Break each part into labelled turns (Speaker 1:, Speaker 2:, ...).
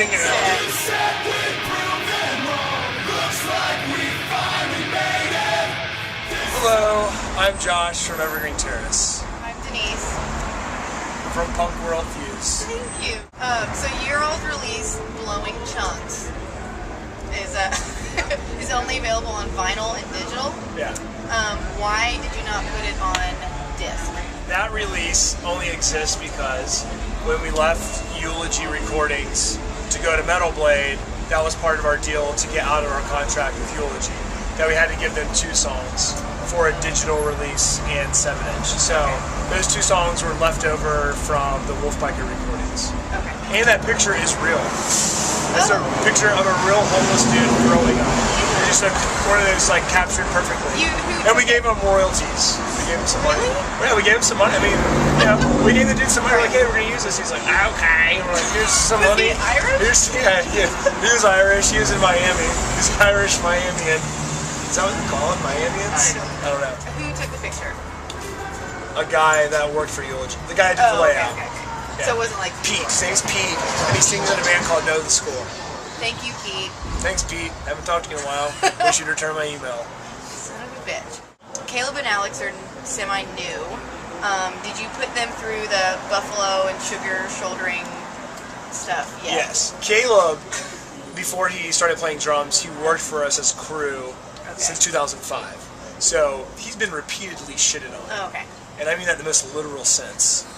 Speaker 1: singing it. Hello, I'm Josh from Evergreen Terrace.
Speaker 2: I'm Denise.
Speaker 1: From Punk World Fuse.
Speaker 2: Thank you. So your old release, Blowing Chunks, is is only available on vinyl and digital.
Speaker 1: Yeah.
Speaker 2: Why did you not put it on disc?
Speaker 1: That release only exists because when we left Eulogy Recordings to go to Metal Blade, that was part of our deal to get out of our contract with Eulogy. That we had to give them 2 songs for a digital release and 7-inch. So those 2 songs were left over from the Wolfbiker recordings.
Speaker 2: Okay.
Speaker 1: And that picture is real. It's a picture of a real homeless dude throwing up. Just one of those like captured perfectly. And we gave him royalties. We gave him some money.
Speaker 2: Really?
Speaker 1: Yeah, we gave him some money. I mean, you know, we gave the dude some money. We're like, hey, we're gonna use this. He's like, okay. And we're like, here's some money.
Speaker 2: Was he Irish?
Speaker 1: He was Irish. He was in Miami. He's Irish Miamian. Is that what they call it? Miamians? I don't know.
Speaker 2: Who took the picture?
Speaker 1: A guy that worked for Eulogy. The guy that did the layout.
Speaker 2: Okay.
Speaker 1: Yeah.
Speaker 2: So it wasn't like
Speaker 1: Pete. His name's Pete, and he sings in a band called Know the Score.
Speaker 2: Thank you, Pete.
Speaker 1: Thanks, Pete. Haven't talked to you in a while. Wish you'd return my email.
Speaker 2: Son of a bitch. Caleb and Alex are semi-new. Did you put them through the buffalo and sugar shouldering stuff yet?
Speaker 1: Yes. Caleb, before he started playing drums, he worked for us as crew since 2005. So he's been repeatedly shitted on.
Speaker 2: Oh, okay.
Speaker 1: And I mean that in the most literal sense.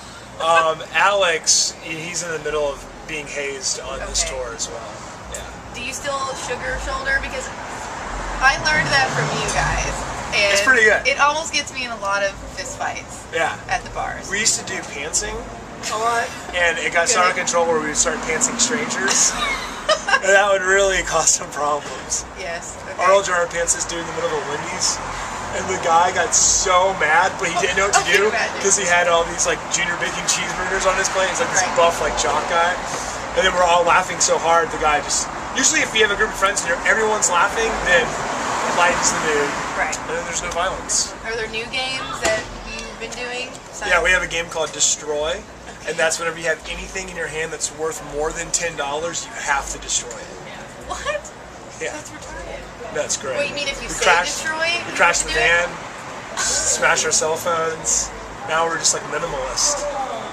Speaker 1: Alex, he's in the middle of being hazed on this tour as well. Yeah.
Speaker 2: Do you still sugar shoulder? Because I learned that from you guys. And
Speaker 1: it's pretty good.
Speaker 2: It almost gets me in a lot of fist fights.
Speaker 1: Yeah.
Speaker 2: At the bars.
Speaker 1: We used to do pantsing a lot, and it got so out of control where we would start pantsing strangers. And that would really cause some problems.
Speaker 2: Yes. Okay.
Speaker 1: Our old drummer pants this dude in the middle of a Wendy's, and the guy got so mad, but he didn't know what to do because he had all these like junior bacon cheeseburgers on his plate. He's like this buff like jock guy, and then we're all laughing so hard. The guy just usually if you have a group of friends and everyone's laughing, then it lightens the mood.
Speaker 2: Right.
Speaker 1: And then there's no violence.
Speaker 2: Are there new games that you've been doing?
Speaker 1: Yeah, we have a game called Destroy. And that's whenever you have anything in your hand that's worth more than $10, you have to destroy it.
Speaker 2: What?
Speaker 1: Yeah.
Speaker 2: That's retarded.
Speaker 1: That's great.
Speaker 2: What, you mean if you destroy?
Speaker 1: We crashed the van, smashed our cell phones. Now we're just like minimalist.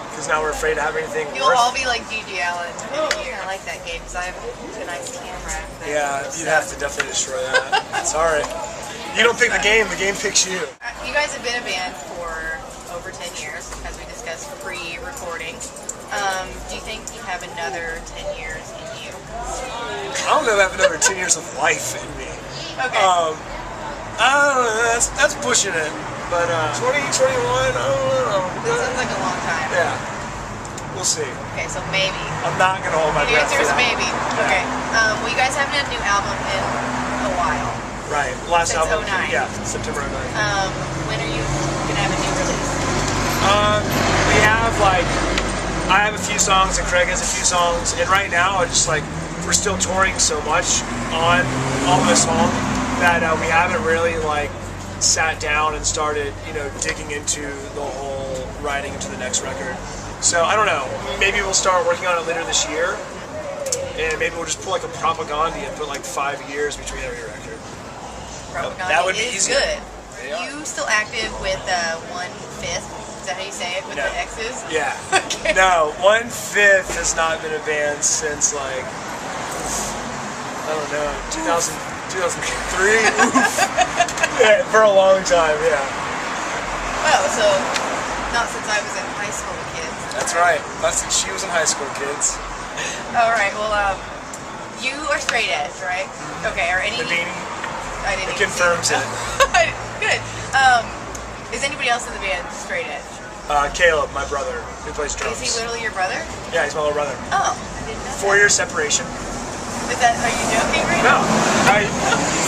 Speaker 1: Because now we're afraid to have anything
Speaker 2: You'll all be like G.G. Allen in a year. I like that game because I have a nice camera.
Speaker 1: Yeah, you'd have to definitely destroy that. It's alright. You don't pick the game picks you.
Speaker 2: You guys have been a band for over 10 years, as we discussed pre-recording. Do you think you have another 10 years in you?
Speaker 1: I don't know if I have another 10 years of life in me.
Speaker 2: Okay.
Speaker 1: I don't know, that's pushing it. But 2021, I don't know.
Speaker 2: That sounds like a long time.
Speaker 1: Yeah. We'll see.
Speaker 2: Okay, so maybe.
Speaker 1: I'm not going to hold my
Speaker 2: The
Speaker 1: breath
Speaker 2: answer
Speaker 1: for
Speaker 2: is
Speaker 1: that.
Speaker 2: maybe.
Speaker 1: Yeah.
Speaker 2: Okay. Well, you guys haven't had a new album in a while.
Speaker 1: Right. Last
Speaker 2: Since
Speaker 1: album.
Speaker 2: 09.
Speaker 1: Yeah, September 09.
Speaker 2: When are you going to have a new release?
Speaker 1: We have I have a few songs and Craig has a few songs, and right now it's just we're still touring so much on Almost Home that we haven't really sat down and started digging into the whole writing into the next record. So I don't know, maybe we'll start working on it later this year, and maybe we'll just pull a propaganda and put 5 years between every record.
Speaker 2: Propaganda
Speaker 1: That would be
Speaker 2: is
Speaker 1: easier.
Speaker 2: good.
Speaker 1: Yeah.
Speaker 2: You still active with 1/5? Is that how you say it? With the X's?
Speaker 1: Yeah.
Speaker 2: Okay.
Speaker 1: No, 1/5 has not been a band since I don't know, 2003. Yeah, for a long time, yeah.
Speaker 2: Oh, so not since I was in high school, kids.
Speaker 1: That's right. Not since she was in high school, kids.
Speaker 2: All right. Well, you are straight edge, right? Okay. Are any?
Speaker 1: The beanie.
Speaker 2: I didn't.
Speaker 1: It confirms it.
Speaker 2: Good. Is anybody else in the band straight edge?
Speaker 1: Caleb, my brother, who plays drums.
Speaker 2: Is he literally your brother?
Speaker 1: Yeah, he's my little brother.
Speaker 2: Oh, I didn't know.
Speaker 1: 4 years separation.
Speaker 2: Is that? Are you joking right
Speaker 1: No.
Speaker 2: now?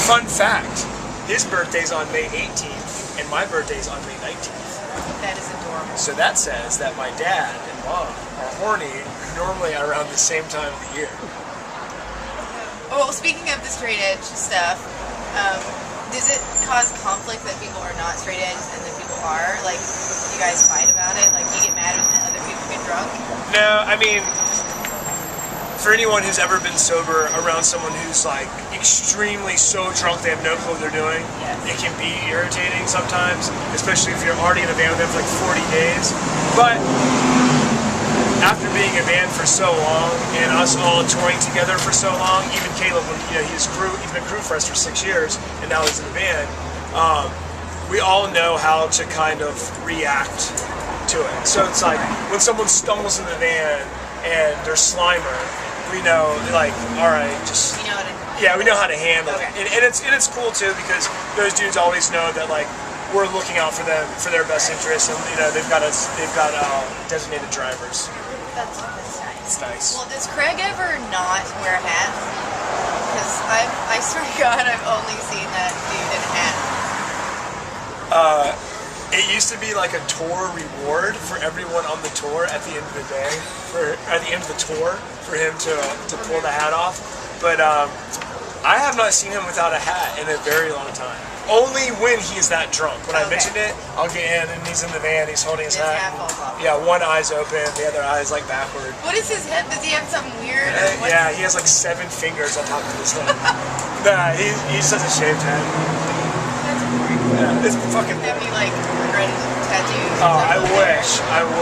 Speaker 1: Fun fact: his birthday's on May 18th, and my birthday's on May 19th.
Speaker 2: That is adorable.
Speaker 1: So that says that my dad and mom are horny normally around the same time of the year.
Speaker 2: Well, speaking of the straight edge stuff, does it cause conflict that people are not straight edge and that people are? You guys fight about it? You get mad when other people get drunk?
Speaker 1: No, I mean, for anyone who's ever been sober around someone who's like extremely so drunk they have no clue what they're doing, it can be irritating sometimes, especially if you're already in a band with them for like 40 days. But after being a band for so long and us all touring together for so long, even Caleb, when he's been crew for us for 6 years, and now he's in the band. We all know how to kind of react to it. So it's like when someone stumbles in the van and they're Slimer, we know, like, all right, just we know how to handle it. And it's cool too, because those dudes always know that like we're looking out for them, for their best interests, and they've got designated drivers.
Speaker 2: That's nice.
Speaker 1: It's nice.
Speaker 2: Well, does Craig ever not wear a hat? Because I swear to God, I've only seen that dude in a hat.
Speaker 1: It used to be like a tour reward for everyone on the tour at the end of the day, at the end of the tour, for him to pull the hat off. But I have not seen him without a hat in a very long time. Only when he's that drunk. When I mentioned it, I'll get in and he's in the van, he's holding his hat.
Speaker 2: Falls off.
Speaker 1: Yeah, one eye's open, the other eye's like backward.
Speaker 2: What is his head? Does he have something weird?
Speaker 1: Yeah, he has like 7 fingers on top of his head. Nah, he just has a shaved head. Yeah, it's fucking
Speaker 2: Have you like regretted tattoos?
Speaker 1: Oh, I wish.
Speaker 2: That would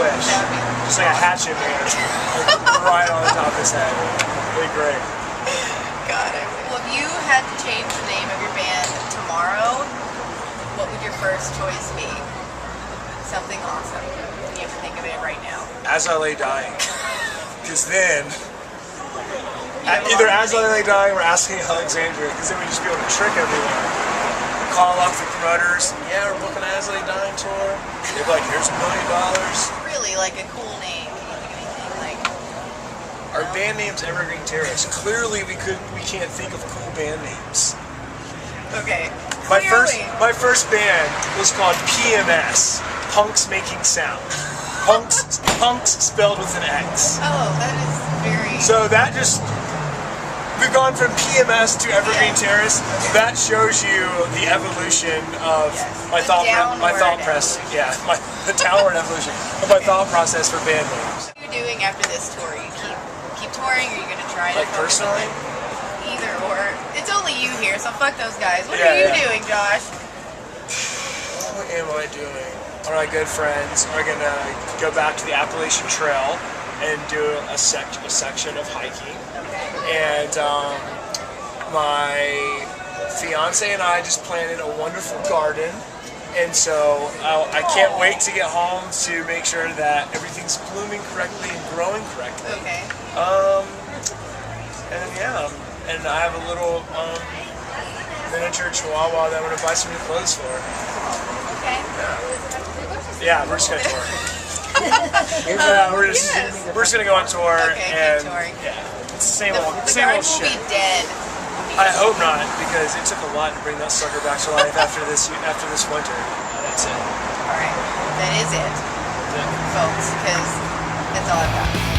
Speaker 2: be
Speaker 1: Just like a hatchet man, like, right on the top of his head. It'd be great.
Speaker 2: God, well, if you had to change the name of your band tomorrow, what would your first choice be? Something awesome. You have to think of it right now.
Speaker 1: As I Lay Dying. Because then, either As I Lay Dying or Asking Alexandria, because then we'd just be able to trick everyone. Call up the promoters. Yeah, we're booking an As I Lay Dying tour. They'd be like, here's $1 million.
Speaker 2: Really, like a cool name. Can you think of anything like?
Speaker 1: Our band name's Evergreen Terrace. Clearly, we can't think of cool band names.
Speaker 2: Okay.
Speaker 1: My first band was called PMS, Punks Making Sound. Punks spelled with an X.
Speaker 2: Oh, that is very.
Speaker 1: So that just. We've gone from PMS to Evergreen Terrace. That shows you the evolution of my thought process. Yeah, the downward evolution of my thought process for band names.
Speaker 2: What are you doing after this tour? You keep touring, or are you gonna try to?
Speaker 1: Like personally?
Speaker 2: Either or. It's only you here, so fuck those guys. What are you doing, Josh?
Speaker 1: What am I doing? All right, good friends are gonna go back to the Appalachian Trail and do a section of hiking. And my fiance and I just planted a wonderful garden, and so I can't wait to get home to make sure that everything's blooming correctly and growing correctly.
Speaker 2: Okay.
Speaker 1: And I have a little miniature chihuahua that I'm gonna buy some new clothes for.
Speaker 2: Okay.
Speaker 1: Yeah, we're just gonna tour. We're just gonna go on tour and
Speaker 2: touring.
Speaker 1: it's the same old
Speaker 2: the
Speaker 1: shit.
Speaker 2: will be dead.
Speaker 1: I hope not, because it took a lot to bring that sucker back to life after this winter. That's it.
Speaker 2: All right, that is it, folks. Because that's all I've got.